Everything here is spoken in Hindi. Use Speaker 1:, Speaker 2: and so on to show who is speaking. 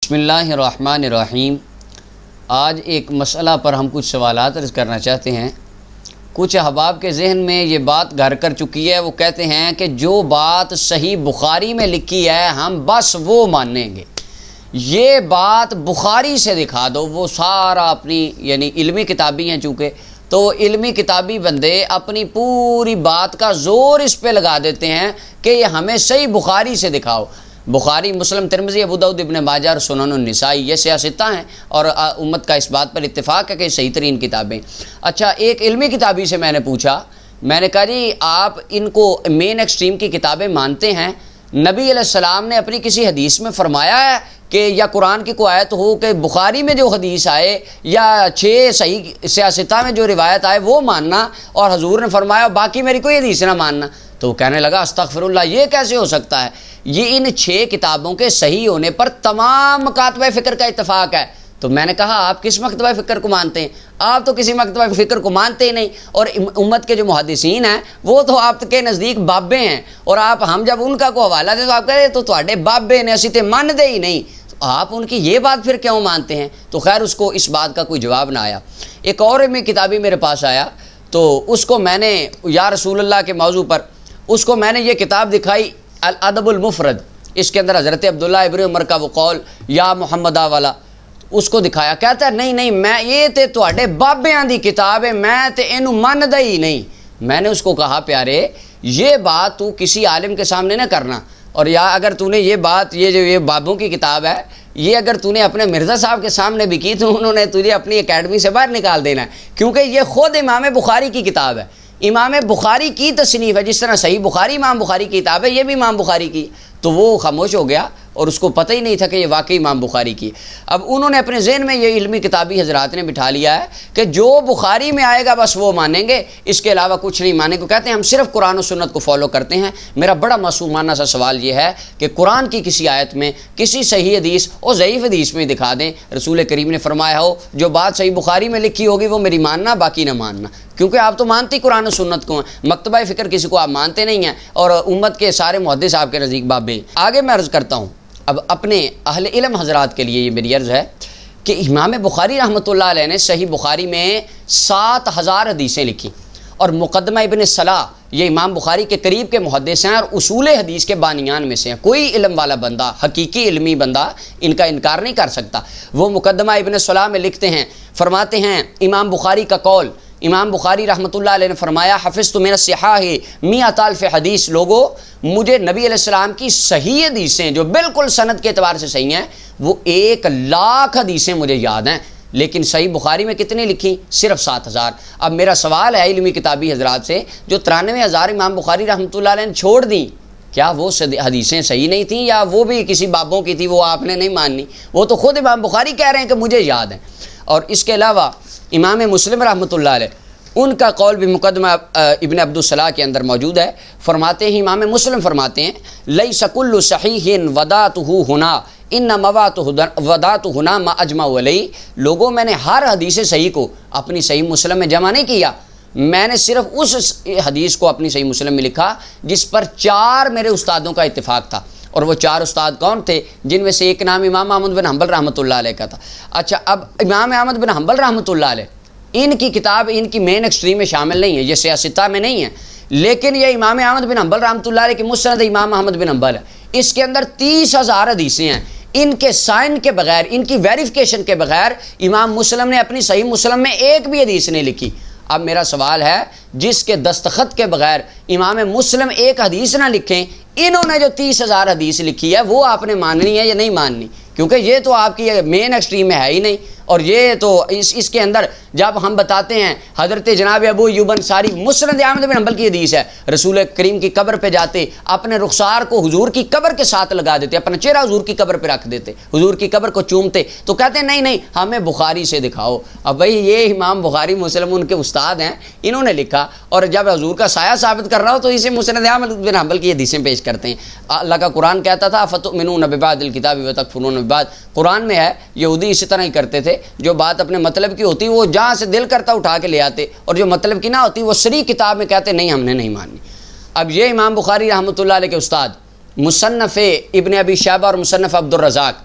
Speaker 1: बिस्मिल्लाहिर्रहमानिर्रहीम। आज एक मसला पर हम कुछ सवालात अर्ज़ करना चाहते हैं। कुछ अहबाब के जहन में ये बात घर कर चुकी है। वो कहते हैं कि जो बात सही बुखारी में लिखी है हम बस वो मानेंगे। ये बात बुखारी से दिखा दो। वो सारा अपनी यानी इल्मी किताबी हैं चूँकि, तो इल्मी किताबी बंदे अपनी पूरी बात का ज़ोर इस पे लगा देते हैं कि ये हमें सही बुखारी से दिखाओ। बुखारी, मुस्लिम, तिरमिज़ी, अबू दाऊद, इब्न माजा और सुनन निसाई ये सियासता हैं और उम्मत का इस बात पर इत्तेफाक है कि सही तरीन किताबें। अच्छा, एक इल्मी किताबी से मैंने पूछा, मैंने कहा जी आप इनको मेन एक्सट्रीम की किताबें मानते हैं? नबी अलैहिस्सलाम ने अपनी किसी हदीस में फरमाया है कि या कुरान की कोई आयत हो कि बुखारी में जो हदीस आए या 6 सही सियासता में जो रिवायत आए वो मानना, और हजूर ने फरमाया बाकी मेरी कोई हदीस ना मानना? तो वो कहने लगा अस्तगफिरुल्लाह, ये कैसे हो सकता है? ये इन 6 किताबों के सही होने पर तमाम मकातबे फ़िक्र का इत्तफाक है। तो मैंने कहा आप किस मकतबा फ़िक्र को मानते हैं? आप तो किसी मकतबा फ़िक्र को मानते ही नहीं। और उम्मत के जो मुहद्दिसीन हैं वो तो आपके नज़दीक बाबे हैं, और आप हम जब उनका को हवाला दें तो आप कहते तो ਤੁਹਾਡੇ बाबे ने, असी तो मानते ही नहीं। तो आप उनकी ये बात फिर क्यों मानते हैं? तो खैर उसको इस बात का कोई जवाब ना आया। एक और में किताबी मेरे पास आया तो उसको मैंने या रसूलुल्लाह के मौजू पर उसको मैंने ये किताब दिखाई, अल अदबुल मुफरद। इसके अंदर हज़रत अब्दुल्लाह इब्न उमर का वो कौल या मोहम्मद वाला उसको दिखाया। कहता है नहीं नहीं, मैं ये ते तुहाडे बाबियां दी किताब है, मैं ते इनू मानदा ही नहीं। मैंने उसको कहा प्यारे ये बात तू किसी आलिम के सामने ना करना, और या अगर तूने ये बात ये जो ये बाबों की किताब है ये अगर तूने अपने मिर्ज़ा साहब के सामने भी की तो उन्होंने तुझे अपनी एकेडमी से बाहर निकाल देना है, क्योंकि ये ख़ुद इमाम बुखारी की किताब है। इमाम बुखारी की तसनीफ़ है। जिस तरह सही बुखारी इमाम बुखारी की किताब है, ये भी इमाम बुखारी की। तो वो खामोश हो गया और उसको पता ही नहीं था कि ये वाकई इमाम बुखारी की। अब उन्होंने अपने जहन में ये इल्मी किताबी हजरात ने बिठा लिया है कि जो बुखारी में आएगा बस वो मानेंगे, इसके अलावा कुछ नहीं मानेंगे। कहते हैं हम सिर्फ कुरान और सुन्नत को फॉलो करते हैं। मेरा बड़ा मासूमाना सा सवाल ये है कि कुरान की किसी आयत में किसी सही हदीस और ज़ईफ़ हदीस में दिखा दें रसूल करीम ने फरमाया हो जो बात सही बुखारी में लिखी होगी वो मेरी मानना, बाकी ना मानना, क्योंकि आप तो मानते ही कुरान और सुन्नत को हैं। मकतबा फ़िक्र किसी को आप मानते नहीं हैं, और उम्मत के सारे मुहद्दिस आपके नज़दीक बाबे। आगे मैं अर्ज़ करता हूँ अब अपने अहले इल्म हज़रात के लिए ये मेरी अर्ज़ है कि इमाम बुखारी रहमतुल्लाह अलैह ने सही बुखारी में 7000 हदीसें लिखी, और मुक़द्दमा इब्न सलाह ये इमाम बुखारी के करीब के मुहद्दिस हैं और उसूल हदीस के बानियान में से हैं। कोई इल्म वाला बंदा, हकीकी इल्मी बंदा इनका इनकार नहीं कर सकता। वो मुक़द्दमा इब्न सलाह में लिखते हैं, फरमाते हैं इमाम बुखारी का कौल, इमाम बुखारी रहमतुल्लाह अलैह ने फरमाया हफ़िज़्तु मिन अस्सिहाहि मिअता अल्फ़ हदीस, लोगों मुझे नबी अलैहिस्सलाम की सही हदीसें जो बिल्कुल सनद के एतबार से सही हैं वो 1,00,000 हदीसें मुझे याद हैं, लेकिन सही बुखारी में कितनी लिखी? सिर्फ 7000। अब मेरा सवाल है इल्मी किताबी हजरात से, जो 93,000 इमाम बुखारी रहमतुल्लाह अलैह ने छोड़ दी, क्या वो हदीसें सही नहीं थी या वो भी किसी बाबों की थी, वो आपने नहीं माननी? वो तो खुद इमाम बुखारी कह रहे हैं कि मुझे याद है। और इसके अलावा इमाम मुस्लिम रहमतुल्लाह अलैह उनका कौल भी मुक़द्दमा इब्न अब्दुस्सलाह के अंदर मौजूद है। फरमाते हैं इमाम मुस्लिम फरमाते हैं लैसा कुल्लु सहीहिन वदातुहु हुना इन्ना वदातु हुना मा अजमा अलैहि, लोगों मैंने हर हदीस सही को अपनी सही मुस्लिम में जमा नहीं किया, मैंने सिर्फ उस हदीस को अपनी सही मुस्लिम में लिखा जिस पर 4 मेरे उस्तादों का इत्तिफाक था। और वो 4 उस्ताद कौन थे? जिनमें से एक नाम इमाम अहमद बिन हंबल रहमतुल्लाह अलैह का था। अच्छा, अब इमाम अहमद बिन हंबल रहमतुल्लाह अलैह इनकी किताब इनकी मेन एक्सट्रीम में शामिल नहीं है, ये सियासता में नहीं है, लेकिन ये इमाम अहमद बिन हंबल रहमतुल्लाह अलैह की मुस्नद इमाम अहमद बिन हंबल है। इसके अंदर 30,000 हदीसें हैं। इनके साइन के बगैर, इनकी वेरिफिकेशन के बगैर इमाम मुस्लिम ने अपनी सही मुस्लिम में एक भी हदीस नहीं लिखी। अब मेरा सवाल है जिसके दस्तखत के बगैर इमाम मुस्लिम एक हदीस ना लिखें, इन्होंने जो 30,000 हदीस लिखी है वो आपने माननी है या नहीं माननी? क्योंकि ये तो आपकी मेन एक्सट्रीम में है ही नहीं। और ये तो इसके अंदर जब हम बताते हैं हज़रत जनाब अबू अय्यूब अंसारी मुस्नद अहमद बिन हंबल की हदीस है, रसूल करीम की कब्र पे जाते अपने रुखसार को हुजूर की कब्र के साथ लगा देते, अपना चेहरा हुजूर की कब्र पे रख देते, हुजूर की कब्र को चूमते, तो कहते नहीं नहीं हमें बुखारी से दिखाओ। अब भाई ये इमाम बुखारी मुस्लिम उनके उस्ताद हैं, इन्होंने लिखा, और जब हुजूर का साया साबित कर रहा हो तो इसे मुस्नद अहमद बिन हंबल की हदीसें पेश करते हैं। अल्लाह का कुरान कहता था फतुमिनून बिबादिल किताबि व तकफुरून बिबाद, कुरान में है यहूदी इसी तरह ही करते थे, जो बात अपने मतलब की होती वो जहाँ से दिल करता उठा के ले आते, और जो मतलब की ना होती वो सरी किताब में कहते नहीं हमने नहीं माननी। अब ये इमाम बुखारी रहमतुल्लाह अलैह के उस्ताद मुसन्नफ़ इब्न अबी शैबा और मुसन्नफ़ अब्दुर्रज़ाक